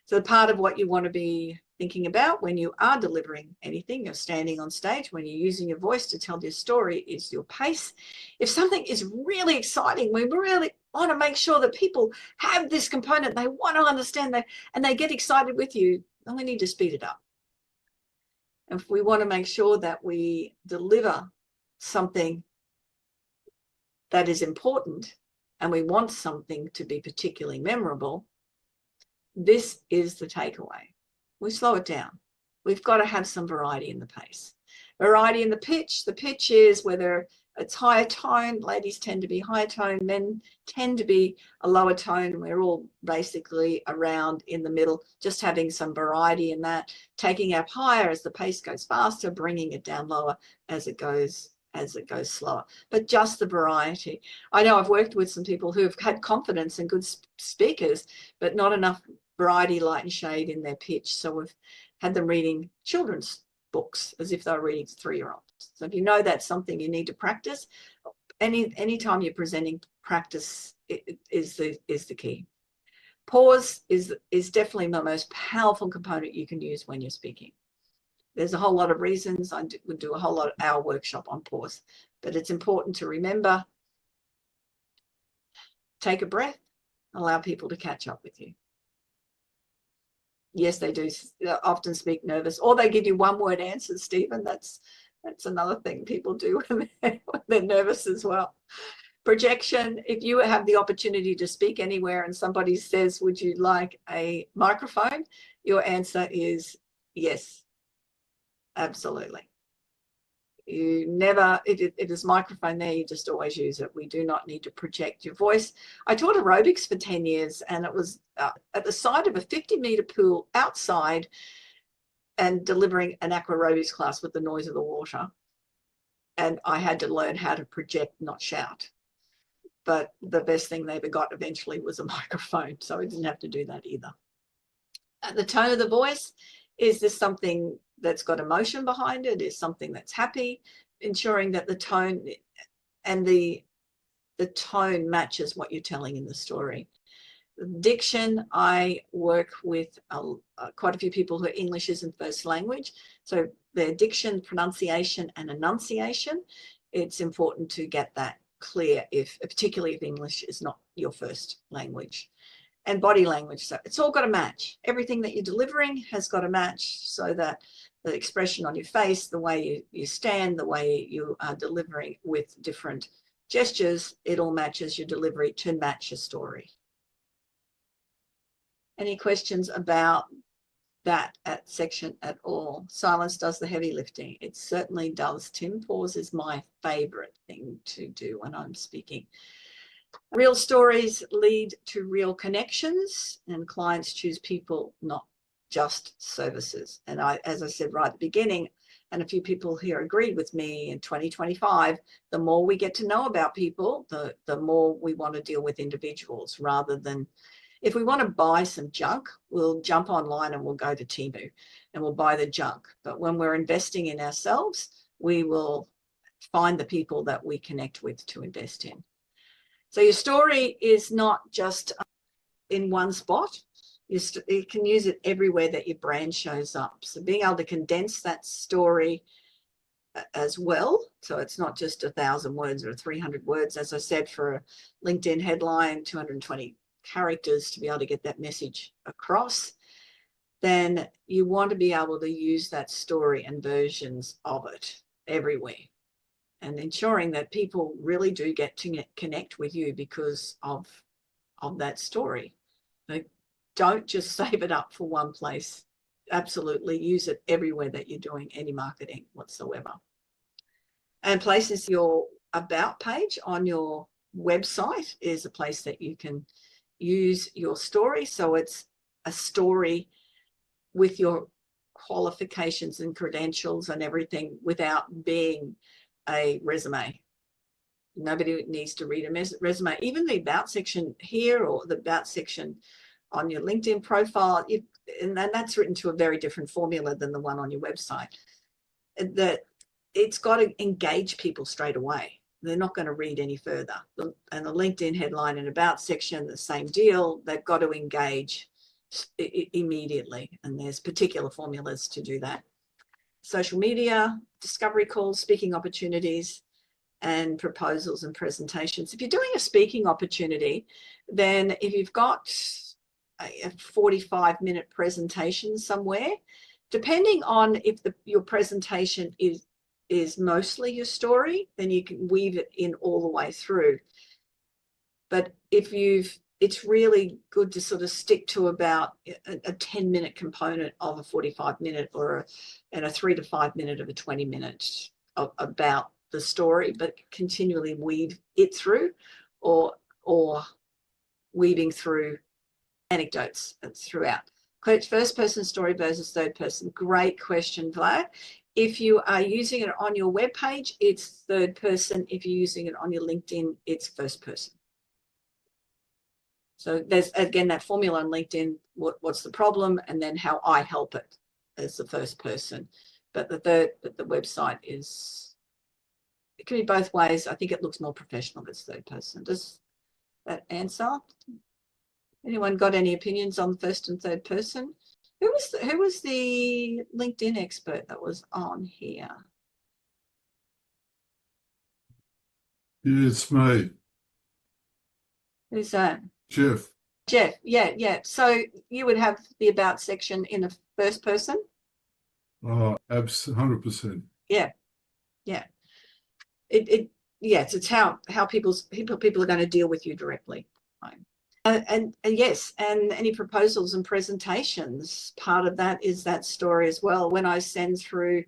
So part of what you want to be thinking about when you are delivering anything, you're standing on stage, when you're using your voice to tell your story, is your pace. If something is really exciting, we really want to make sure that people have this component, they want to understand that, and they get excited with you, then we need to speed it up. If we want to make sure that we deliver something that is important and we want something to be particularly memorable, this is the takeaway. We slow it down. We've got to have some variety in the pace. Variety in the pitch. The pitch is whether it's higher tone. Ladies tend to be higher tone. Men tend to be a lower tone. We're all basically around in the middle, just having some variety in that, taking up higher as the pace goes faster, bringing it down lower as it goes slower, but just the variety. I know I've worked with some people who have had confidence and good speakers, but not enough variety, light and shade in their pitch. So we've had them reading children's books as if they were reading to 3-year-olds. So if you know that's something you need to practice, anytime you're presenting, practice is the key. Pause is definitely the most powerful component you can use when you're speaking. There's a whole lot of reasons. I would do a whole lot of our workshop on pause, but it's important to remember, take a breath, allow people to catch up with you. Yes, they do often speak nervous, or they give you one-word answers, Stephen. That's another thing people do when they're nervous as well. Projection, if you have the opportunity to speak anywhere and somebody says, would you like a microphone? Your answer is yes, absolutely. You never, if there's a microphone there, you just always use it. We do not need to project your voice. I taught aerobics for 10 years, and it was at the side of a 50-meter pool outside and delivering an aqua aerobics class with the noise of the water. And I had to learn how to project, not shout. But the best thing they ever got eventually was a microphone, so I didn't have to do that either. The tone of the voice, is this something that's got emotion behind it? Is something that's happy? Ensuring that the tone and the tone matches what you're telling in the story. Diction, I work with quite a few people who English isn't first language. So their diction, pronunciation, and enunciation, it's important to get that clear, particularly if English is not your first language. And body language, so it's all got to match. Everything that you're delivering has got to match, so that the expression on your face, the way you stand, the way you are delivering with different gestures, it all matches your delivery to match your story. Any questions about that section at all? Silence does the heavy lifting. It certainly does, Tim. Pause is my favorite thing to do when I'm speaking. Real stories lead to real connections, and clients choose people, not just services. And as I said right at the beginning, and a few people here agreed with me, in 2025, the more we get to know about people, the more we want to deal with individuals, rather than, if we want to buy some junk, we'll jump online and we'll go to Temu and we'll buy the junk. But when we're investing in ourselves, we will find the people that we connect with to invest in. So your story is not just in one spot. You can use it everywhere that your brand shows up. So being able to condense that story as well, so it's not just 1,000 words or 300 words, as I said, for a LinkedIn headline, 220 characters to be able to get that message across, then you want to be able to use that story and versions of it everywhere, and ensuring that people really do get to connect with you because of that story. Like, don't just save it up for one place. Absolutely use it everywhere that you're doing any marketing whatsoever. And places, your about page on your website is a place that you can use your story. So it's a story with your qualifications and credentials and everything, without being a resume. Nobody needs to read a resume. Even the about section here, or the about section on your LinkedIn profile, and that's written to a very different formula than the one on your website. That it's got to engage people straight away. They're not going to read any further. And the LinkedIn headline and about section, the same deal. They've got to engage immediately, and there's particular formulas to do that. Social media, discovery calls, speaking opportunities, and proposals and presentations. If you're doing a speaking opportunity, then if you've got a 45-minute presentation somewhere, depending on if your presentation is mostly your story, then you can weave it in all the way through. But it's really good to sort of stick to about a 10-minute component of a 45-minute, and a 3 to 5 minute of a 20-minute about the story, but continually weave it through, or weaving through anecdotes throughout. First person story versus third person. Great question, Vlad. If you are using it on your web page, it's third person. If you're using it on your LinkedIn, it's first person. So there's, again, that formula on LinkedIn, what's the problem, and then how I help it as the first person. But the website it can be both ways. I think it looks more professional if it's third person. Does that answer? Anyone got any opinions on first and third person? Who was the LinkedIn expert that was on here? It's me. Who's that? Jeff. Jeff, yeah. So you would have the about section in a first person? Oh, 100%. Yeah. It's how people are going to deal with you directly. And yes, and any proposals and presentations, part of that is that story as well. When I send through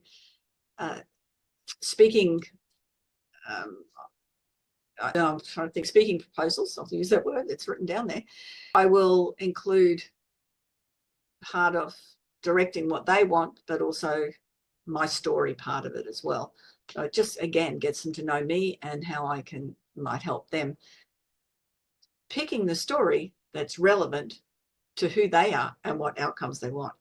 speaking, I'm trying to think, speaking proposals, I'll use that word, it's written down there, I will include part of directing what they want, but also my story part of it as well. So it just, again, gets them to know me and how I might help them. Picking the story that's relevant to who they are and what outcomes they want.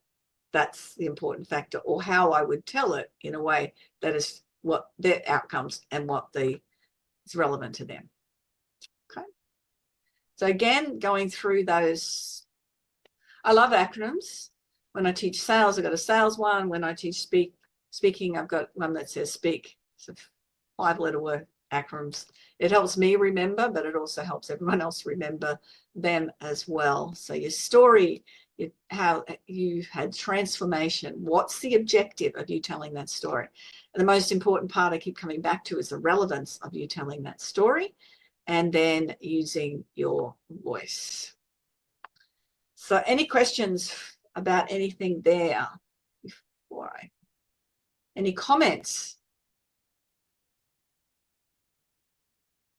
That's the important factor, or how I would tell it in a way that is what their outcomes and what is relevant to them. Okay. So again, going through those, I love acronyms. When I teach sales, I've got a sales one. When I teach speaking, I've got one that says speak. So 5-letter word acronyms. It helps me remember, but it also helps everyone else remember them as well. So your story, how you had transformation, what's the objective of you telling that story? And the most important part I keep coming back to is the relevance of you telling that story, and then using your voice. So any questions about anything there before any comments?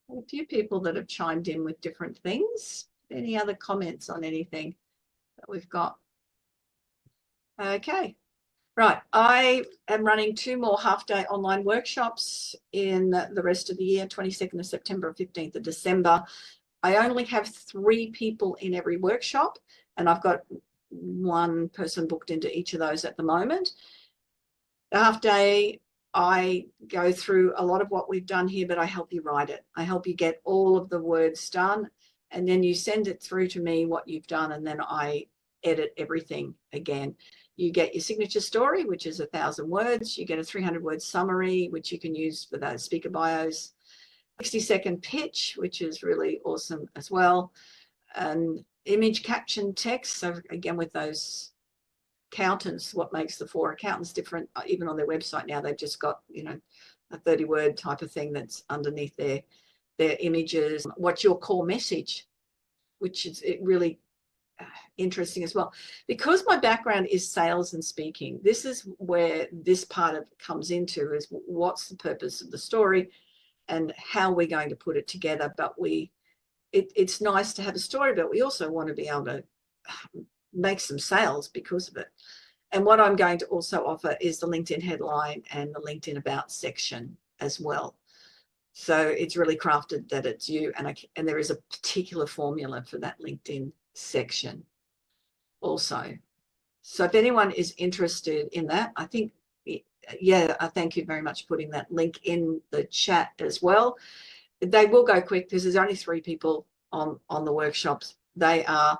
A few people that have chimed in with different things. Any other comments on anything that we've got? Okay. Right, I am running 2 more half-day online workshops in the rest of the year, 22nd of September and 15th of December. I only have 3 people in every workshop, and I've got 1 person booked into each of those at the moment. The half-day, I go through a lot of what we've done here, but I help you write it. I help you get all of the words done, and then you send it through to me what you've done, and then I edit everything again. You get your signature story, which is 1,000 words. You get a 300-word summary, which you can use for those speaker bios. 60-second pitch, which is really awesome as well. And image caption text. So again, with those accountants, what makes the 4 accountants different, even on their website now, they've just got, you know, a 30-word type of thing that's underneath their images. What's your core message, which is really interesting as well. Because my background is sales and speaking, this is where this part of it comes into, is what's the purpose of the story and how we're going to put it together. But it's nice to have a story, but we also want to be able to make some sales because of it. And what I'm going to also offer is the LinkedIn headline and the LinkedIn about section as well. So it's really crafted that it's you, and there is a particular formula for that LinkedIn section also. So if anyone is interested in that, I think, yeah, I thank you very much for putting that link in the chat as well. They will go quick because there's only 3 people on the workshops. They are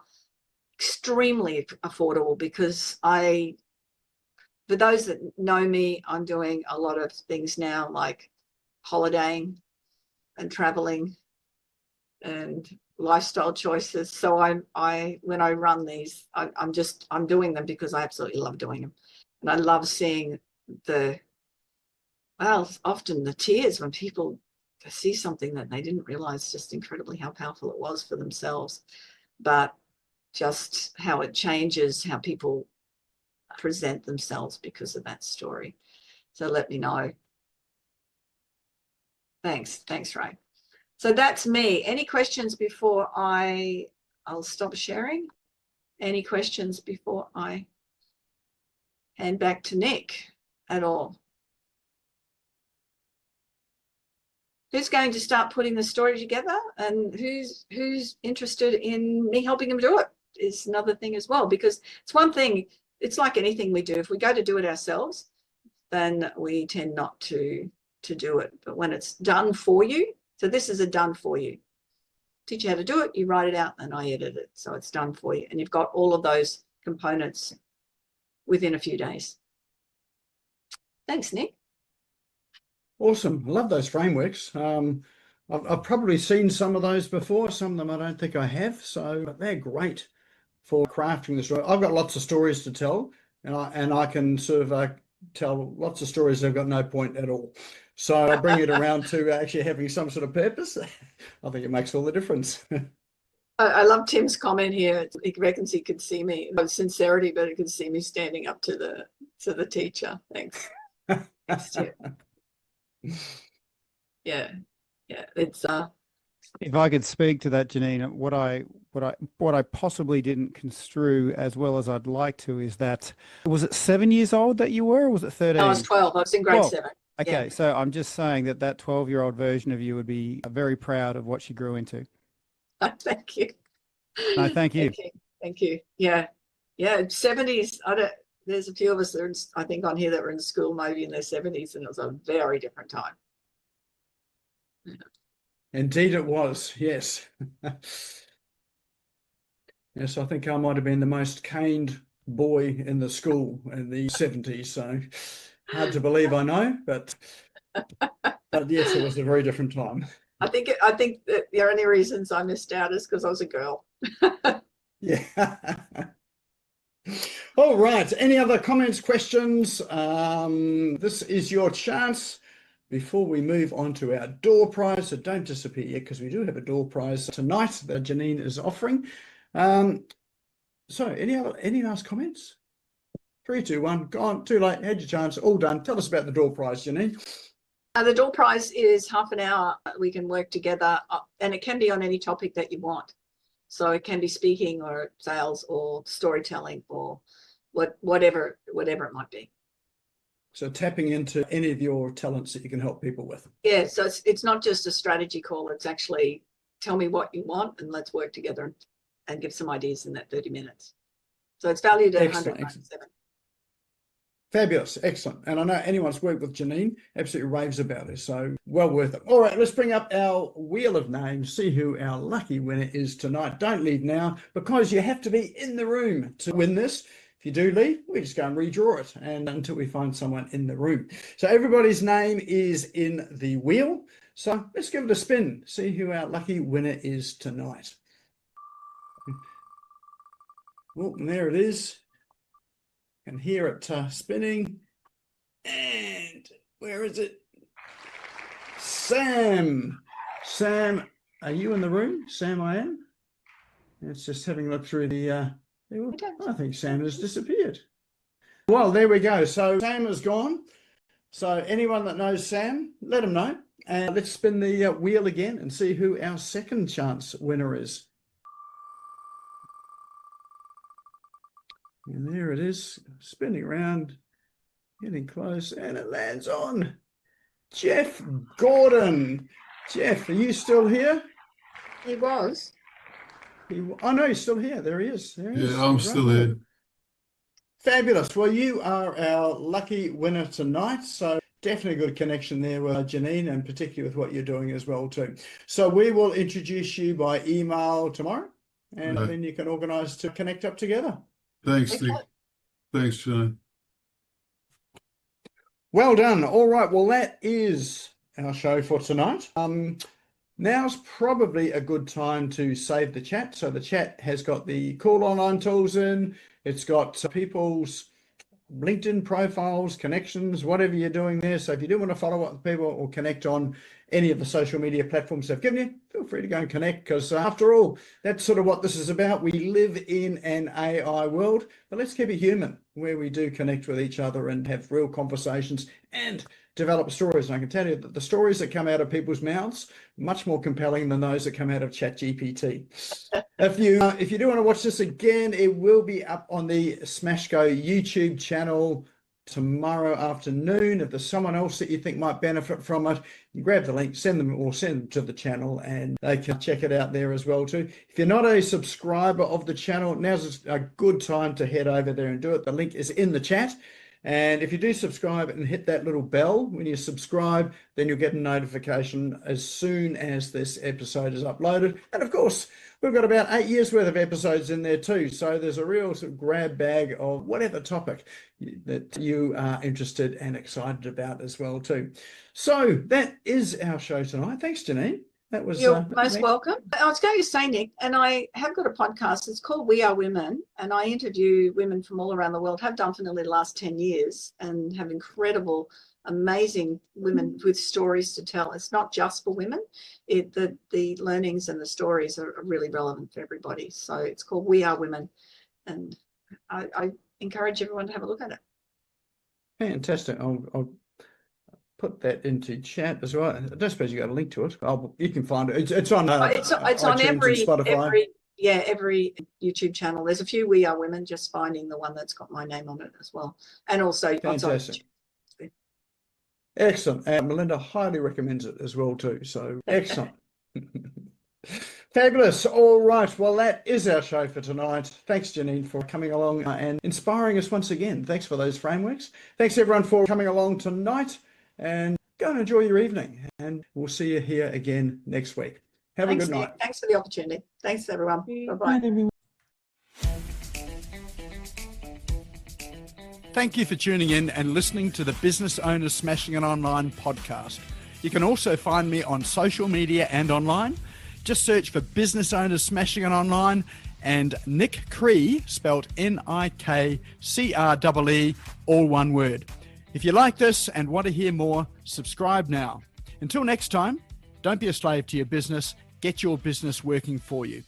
extremely affordable because for those that know me, I'm doing a lot of things now like holidaying and traveling and lifestyle choices. So when I run these, I'm doing them because I absolutely love doing them. And I love seeing often the tears when people see something that they didn't realize just incredibly how powerful it was for themselves, but just how it changes how people present themselves because of that story. So let me know. Thanks, Ray. So that's me. Any questions before I'll stop sharing? Any questions before I hand back to Nick at all? Who's going to start putting the story together, and who's interested in me helping them do it is another thing as well, because it's one thing, it's like anything we do. If we go to do it ourselves, then we tend not to do it. But when it's done for you, so this is a done for you. Teach you how to do it, you write it out, and I edit it. So it's done for you. And you've got all of those components within a few days. Thanks, Nick. Awesome. I love those frameworks. I've probably seen some of those before. Some of them I don't think I have. So they're great for crafting the story. I've got lots of stories to tell, and I can sort of tell lots of stories that have got no point at all. So I bring it around to actually having some sort of purpose. I think it makes all the difference. I love Tim's comment here. He reckons he could see me, no sincerity, but he could see me standing up to the teacher. Thanks. Thanks, Tim. Yeah. It's If I could speak to that, Janeen, what I possibly didn't construe as well as I'd like to is that, was it 7 years old that you were, or was it 13? I was 12. I was in grade 7. Okay, yeah. So I'm just saying that 12-year-old version of you would be very proud of what she grew into. Thank you. No, thank you. Thank you. Yeah. 70s. There's a few of us that are I think on here that were in school maybe in their 70s, and it was a very different time. Yeah. Indeed it was, yes. Yes, I think I might have been the most caned boy in the school in the 70s, so hard to believe, I know, but yes, it was a very different time. I think that the only reasons I missed out is because I was a girl. Yeah. All right. Any other comments, questions? This is your chance before we move on to our door prize. So don't disappear yet, because we do have a door prize tonight that Janeen is offering. So any last comments? 3, 2, 1, gone, too late, had your chance, all done. Tell us about the door prize, Janeen. The door prize is half an hour. We can work together, and it can be on any topic that you want. So it can be speaking or sales or storytelling or whatever it might be. So tapping into any of your talents that you can help people with. Yeah, so it's not just a strategy call. It's actually tell me what you want and let's work together and give some ideas in that 30 minutes. So it's valued at $197. Fabulous, excellent. And I know anyone's worked with Janeen absolutely raves about it, so well worth it. All right, let's bring up our wheel of names, see who our lucky winner is tonight. Don't leave now, because you have to be in the room to win this. If you do leave, we just go and redraw it, and until we find someone in the room. So everybody's name is in the wheel. So let's give it a spin, see who our lucky winner is tonight. Well, and there it is. And hear it spinning. And where is it? Sam. Sam, are you in the room? Sam, I am. It's just having a look through the... I think Sam has disappeared. Well, there we go. So Sam is gone. So anyone that knows Sam, let him know. And let's spin the wheel again and see who our second chance winner is. And there it is, spinning around, getting close, and it lands on Jeff Gordon. Jeff, are you still here? He was. Oh, no, he's still here. There he is. There he is. Yeah, I'm still here. Fabulous. Well, you are our lucky winner tonight. So definitely a good connection there with Janeen, and particularly with what you're doing as well too. So we will introduce you by email tomorrow, and then you can organise to connect up together. Thanks, Steve. Thanks, John. Well done. All right. Well, that is our show for tonight. Now's probably a good time to save the chat. So the chat has got the cool online tools in. It's got people's LinkedIn profiles, connections, whatever you're doing there. So if you do want to follow up with people or connect on any of the social media platforms they've given you, feel free to go and connect, because after all, that's sort of what this is about. We live in an AI world, but let's keep it human, where we do connect with each other and have real conversations and develop stories. And I can tell you that the stories that come out of people's mouths are much more compelling than those that come out of ChatGPT. If you do want to watch this again, it will be up on the Smashco YouTube channel tomorrow afternoon. If there's someone else that you think might benefit from it, you grab the link, send them to the channel, and they can check it out there as well too. If you're not a subscriber of the channel, now's a good time to head over there and do it. The link is in the chat. And if you do subscribe and hit that little bell when you subscribe, then you'll get a notification as soon as this episode is uploaded. And of course, we've got about 8 years worth of episodes in there too. So there's a real sort of grab bag of whatever topic that you are interested and excited about as well too. So that is our show tonight. Thanks, Janeen. That was You're most welcome. I was going to say, Nick, and I have got a podcast. It's called We Are Women, and I interview women from all around the world, have done for nearly the last 10 years, and have incredible, amazing women with stories to tell. It's not just for women. The learnings and the stories are really relevant for everybody. So it's called We Are Women, and I encourage everyone to have a look at it. Fantastic. I'll put that into chat as well. I don't suppose you got a link to it. You can find it. It's on. It's on every Spotify. every YouTube channel. There's a few We Are Women. Just finding the one that's got my name on it as well, and also fantastic. Excellent. And Melinda highly recommends it as well too. So excellent. Fabulous. All right. Well, that is our show for tonight. Thanks, Janeen, for coming along and inspiring us once again. Thanks for those frameworks. Thanks, everyone, for coming along tonight. And go and enjoy your evening. And we'll see you here again next week. Have a good night. Thanks for the opportunity. Thanks, everyone. Bye-bye. Thank you for tuning in and listening to the Business Owners Smashing It Online podcast. You can also find me on social media and online. Just search for Business Owners Smashing It Online and Nick Cree, spelled Nikkree, all one word. If you like this and want to hear more, subscribe now. Until next time, don't be a slave to your business. Get your business working for you.